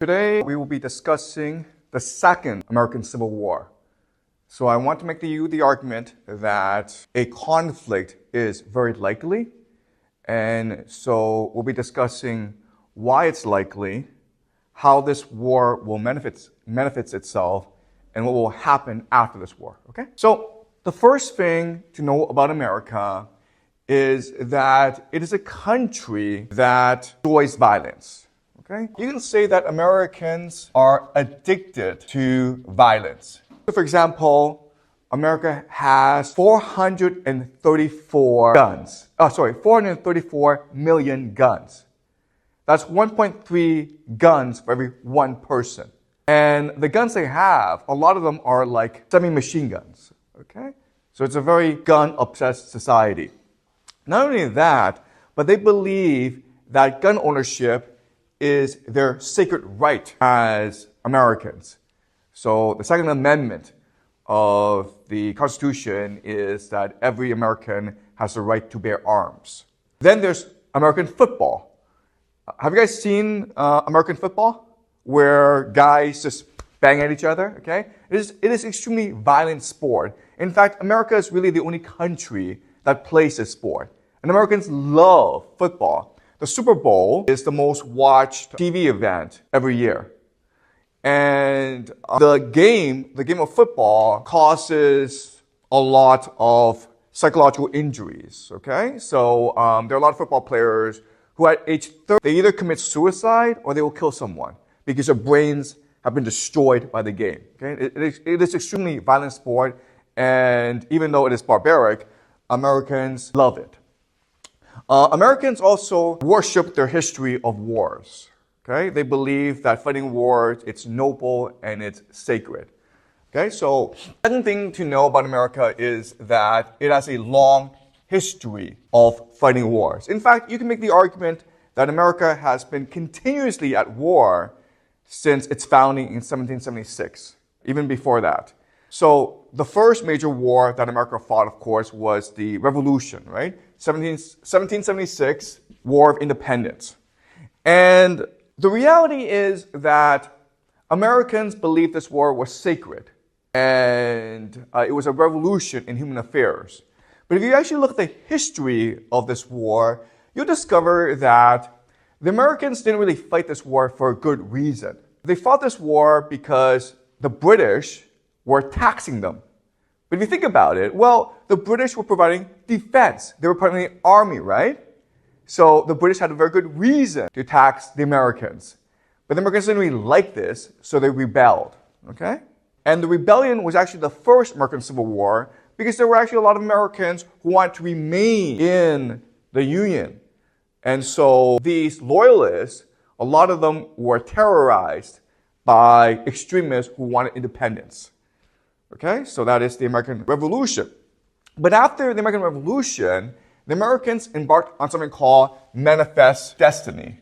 Today, we will be discussing the Second American Civil War. So I want to make the argument that a conflict is very likely. And so we'll be discussing why it's likely, how this war will manifest itself, and what will happen after this war, okay? So the first thing to know about America is that it is a country that enjoys violence. Okay? You can say that Americans are addicted to violence. So for example, America has 434 million guns. That's 1.3 guns for every one person. And the guns they have, a lot of them are like semi-machine guns. Okay? So it's a very gun-obsessed society. Not only that, but they believe that gun ownership is their sacred right as Americans. So the Second Amendment of the Constitution is that every American has the right to bear arms. Then there's American football. Have you guys seen American football? Where guys just bang at each other, okay? It is extremely violent sport. In fact, America is really the only country that plays this sport. And Americans love football. The Super Bowl is the most watched TV event every year. And the game of football causes a lot of psychological injuries, okay? So there are a lot of football players who at age 30, they either commit suicide or they will kill someone because their brains have been destroyed by the game, okay? It is extremely violent sport, and even though it is barbaric, Americans love it. Americans also worship their history of wars. Okay? They believe that fighting wars, it's noble and it's sacred. Okay? So, second thing to know about America is that it has a long history of fighting wars. In fact, you can make the argument that America has been continuously at war since its founding in 1776, even before that. So, the first major war that America fought, of course, was the Revolution, right? 1776, War of Independence. And the reality is that Americans believed this war was sacred. And it was a revolution in human affairs. But if you actually look at the history of this war, you'll discover that the Americans didn't really fight this war for a good reason. They fought this war because the British were taxing them. But if you think about it, well, the British were providing defense. They were providing the army, right? So the British had a very good reason to tax the Americans. But the Americans didn't really like this, so they rebelled, okay? And the rebellion was actually the first American Civil War because there were actually a lot of Americans who wanted to remain in the Union. And so these loyalists, a lot of them were terrorized by extremists who wanted independence. Okay, so that is the American Revolution. But after the American Revolution, the Americans embarked on something called Manifest Destiny.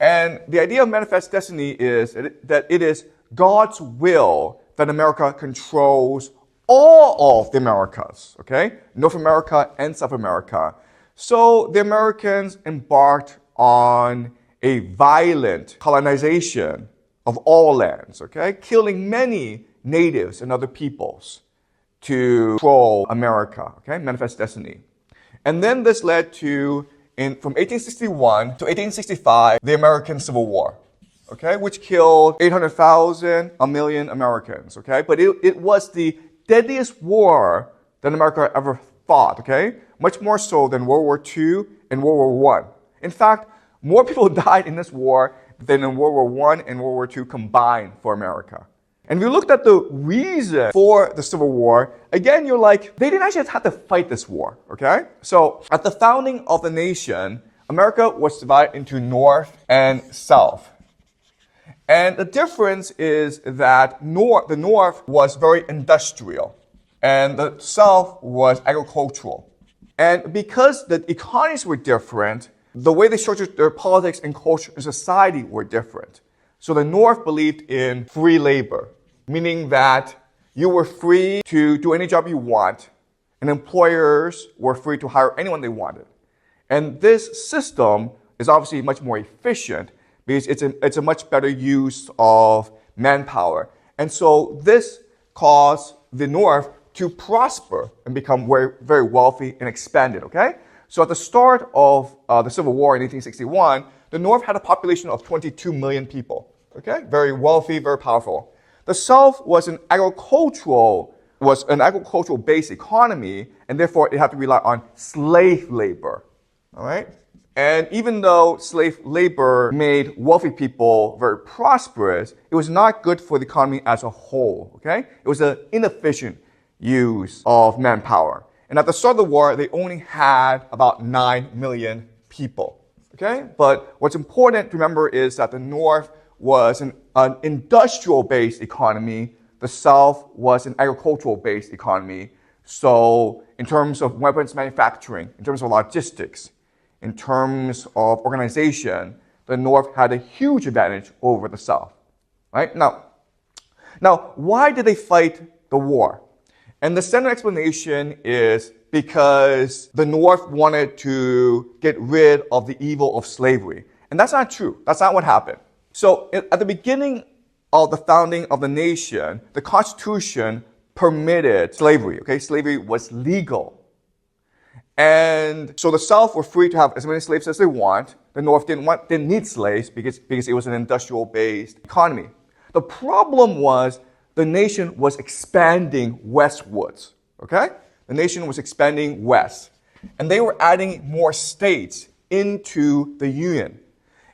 And the idea of Manifest Destiny is that it is God's will that America controls all of the Americas, okay? North America and South America. So the Americans embarked on a violent colonization of all lands, okay? Killing many natives and other peoples to control America, okay? Manifest Destiny. And then this led to, from 1861 to 1865, the American Civil War, okay? Which killed 800,000, a million Americans, okay? But it was the deadliest war that America ever fought, okay? Much more so than World War II and World War I. In fact, more people died in this war than in World War I and World War II combined for America. And if you looked at the reason for the Civil War, again, you're like, they didn't actually have to fight this war, okay? So at the founding of the nation, America was divided into North and South. And the difference is that the North was very industrial, and the South was agricultural. And because the economies were different, the way they structured their politics and culture and society were different. So the North believed in free labor, meaning that you were free to do any job you want, and employers were free to hire anyone they wanted. And this system is obviously much more efficient because it's a much better use of manpower. And so this caused the North to prosper and become very, very wealthy and expanded, okay? So at the start of the Civil War in 1861, the North had a population of 22 million people, okay? Very wealthy, very powerful. The South was an agricultural-based economy, and therefore it had to rely on slave labor, all right? And even though slave labor made wealthy people very prosperous, it was not good for the economy as a whole, okay? It was an inefficient use of manpower. And at the start of the war, they only had about 9 million people, okay? But what's important to remember is that the North was an industrial-based economy. The South was an agricultural-based economy. So in terms of weapons manufacturing, in terms of logistics, in terms of organization, the North had a huge advantage over the South, right? Now, why did they fight the war? And the standard explanation is because the North wanted to get rid of the evil of slavery. And that's not true. That's not what happened. So at the beginning of the founding of the nation, the Constitution permitted slavery, okay? Slavery was legal. And so the South were free to have as many slaves as they want. The North didn't need slaves because it was an industrial-based economy. The problem was the nation was expanding westwards, okay? The nation was expanding west. And they were adding more states into the Union.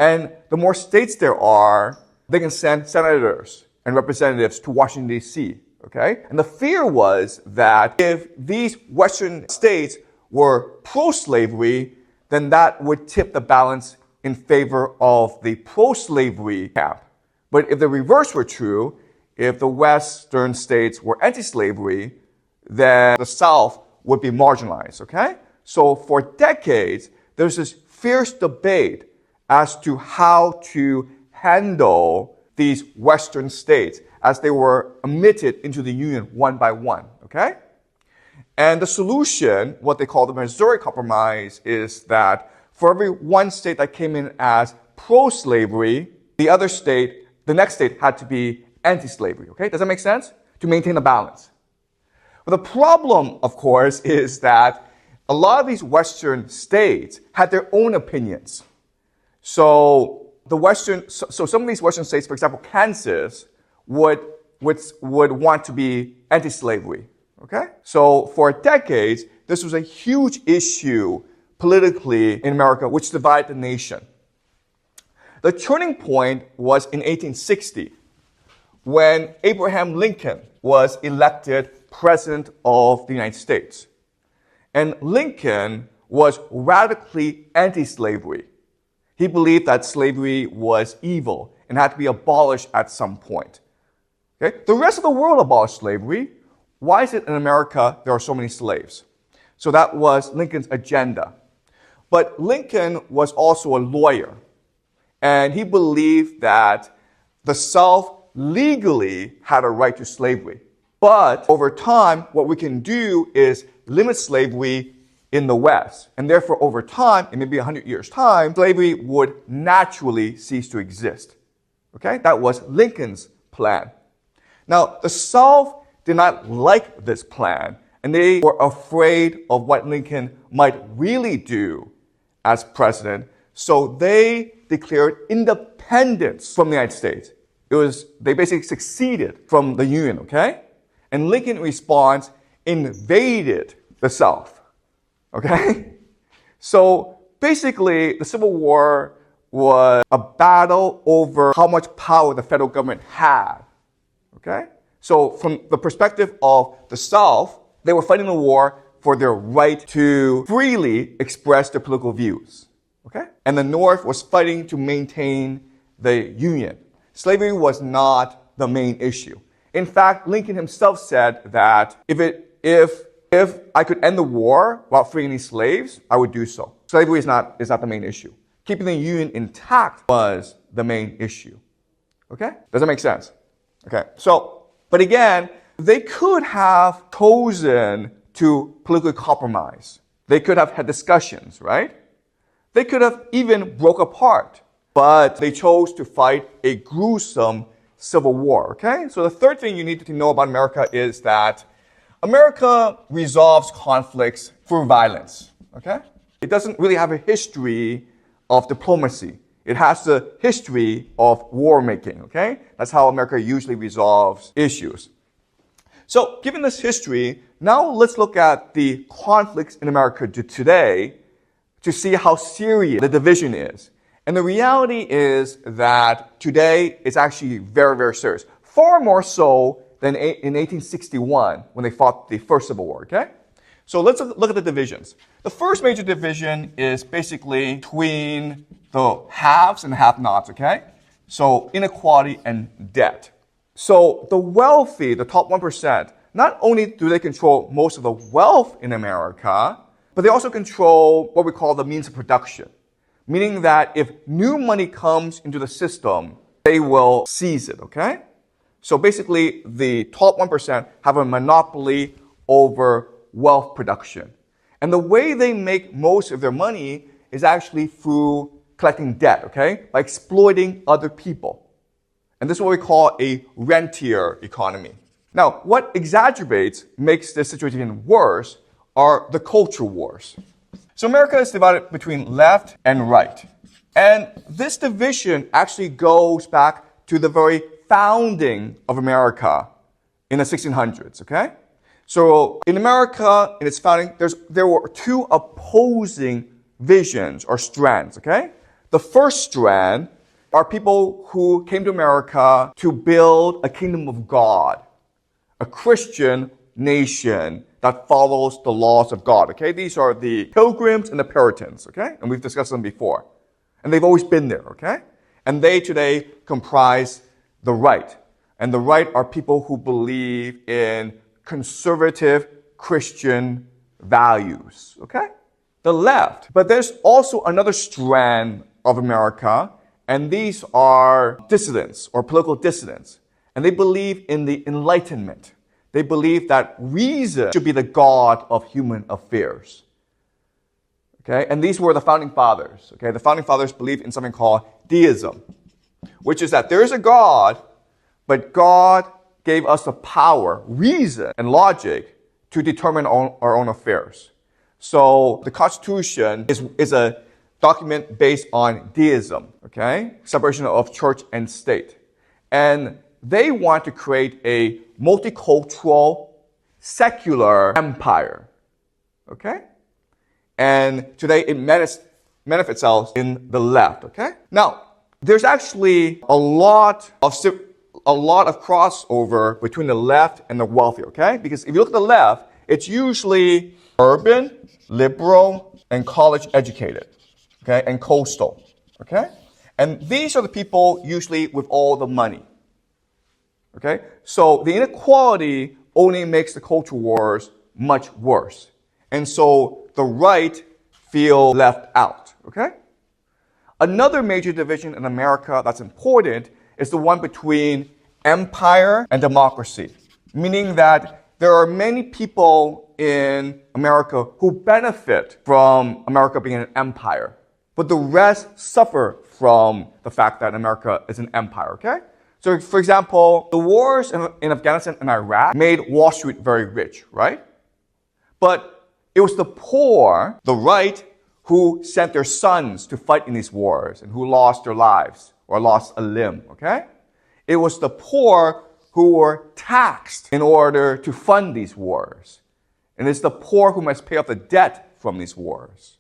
And the more states there are, they can send senators and representatives to Washington, D.C., okay? And the fear was that if these western states were pro-slavery, then that would tip the balance in favor of the pro-slavery camp. But if the reverse were true, if the western states were anti-slavery, then the South would be marginalized, okay? So for decades, there's this fierce debate as to how to handle these western states as they were admitted into the Union one by one, okay? And the solution, what they call the Missouri Compromise, is that for every one state that came in as pro-slavery, the next state had to be anti-slavery, okay? Does that make sense? To maintain a balance. But the problem, of course, is that a lot of these western states had their own opinions. So some of these western states, for example, Kansas, would want to be anti-slavery. Okay? So for decades, this was a huge issue politically in America, which divided the nation. The turning point was in 1860, when Abraham Lincoln was elected President of the United States. And Lincoln was radically anti-slavery. He believed that slavery was evil and had to be abolished at some point. Okay? The rest of the world abolished slavery. Why is it in America there are so many slaves? So that was Lincoln's agenda. But Lincoln was also a lawyer. And he believed that the South legally had a right to slavery. But over time, what we can do is limit slavery in the West. And therefore, over time, in maybe 100 years' time, slavery would naturally cease to exist. Okay? That was Lincoln's plan. Now, the South did not like this plan, and they were afraid of what Lincoln might really do as president, so they declared independence from the United States. They basically seceded from the Union, okay? And Lincoln, in response, invaded the South, okay? So basically, the Civil War was a battle over how much power the federal government had, okay? So from the perspective of the South, they were fighting the war for their right to freely express their political views. Okay? And the North was fighting to maintain the Union. Slavery was not the main issue. In fact, Lincoln himself said that if I could end the war without freeing any slaves, I would do so. Slavery is not the main issue. Keeping the Union intact was the main issue. Okay? Does that make sense? Okay. But again, they could have chosen to politically compromise. They could have had discussions, right? They could have even broke apart. but they chose to fight a gruesome civil war, okay? So the third thing you need to know about America is that America resolves conflicts through violence, okay? It doesn't really have a history of diplomacy. It has the history of war making, okay? That's how America usually resolves issues. So, given this history, now let's look at the conflicts in America today to see how serious the division is. And the reality is that today it's actually very, very serious. Far more so than in 1861 when they fought the first Civil War, okay? So let's look at the divisions. The first major division is basically between the haves and have-nots, okay? So inequality and debt. So the wealthy, the top 1%, not only do they control most of the wealth in America, but they also control what we call the means of production. Meaning that if new money comes into the system, they will seize it, okay? So basically, the top 1% have a monopoly over wealth production. And the way they make most of their money is actually through collecting debt, okay? By exploiting other people. And this is what we call a rentier economy. Now, what makes this situation even worse are the culture wars. So America is divided between left and right. And this division actually goes back to the very founding of America in the 1600s, okay? So in America, in its founding, there were two opposing visions or strands, okay? The first strand are people who came to America to build a kingdom of God, a Christian nation that follows the laws of God, okay? These are the Pilgrims and the Puritans, okay? And we've discussed them before. And they've always been there, okay? And they today comprise the right. And the right are people who believe in conservative Christian values, okay? The left. But there's also another strand of America, and these are dissidents or political dissidents. And they believe in the Enlightenment. They believe that reason should be the God of human affairs. Okay? And these were the founding fathers. Okay? The founding fathers believed in something called deism, which is that there is a God, but God gave us the power, reason, and logic to determine our own affairs. So the Constitution is a document based on deism, okay? Separation of church and state. And they want to create a multicultural, secular empire, okay? And today it manifests itself in the left, okay? Now, there's actually a lot of crossover between the left and the wealthy, okay? Because if you look at the left, it's usually urban, liberal, and college educated, okay? And coastal, okay? And these are the people usually with all the money, okay? So the inequality only makes the culture wars much worse. And so the right feel left out, okay? Another major division in America that's important is the one between empire and democracy, meaning that there are many people in America who benefit from America being an empire, but the rest suffer from the fact that America is an empire, okay? So, for example, the wars in Afghanistan and Iraq made Wall Street very rich, right? But it was the poor, the right, who sent their sons to fight in these wars and who lost their lives or lost a limb, okay? It was the poor who were taxed in order to fund these wars. And it's the poor who must pay off the debt from these wars,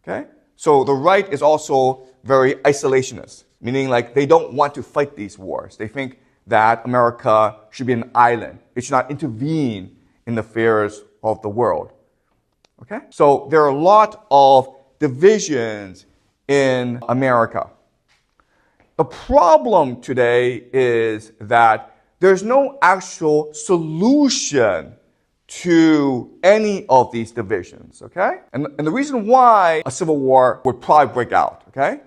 okay? So the right is also very isolationist, meaning like they don't want to fight these wars. They think that America should be an island. It should not intervene in the affairs of the world. Okay? So there are a lot of divisions in America. The problem today is that there's no actual solution to any of these divisions, okay? And the reason why a civil war would probably break out, okay?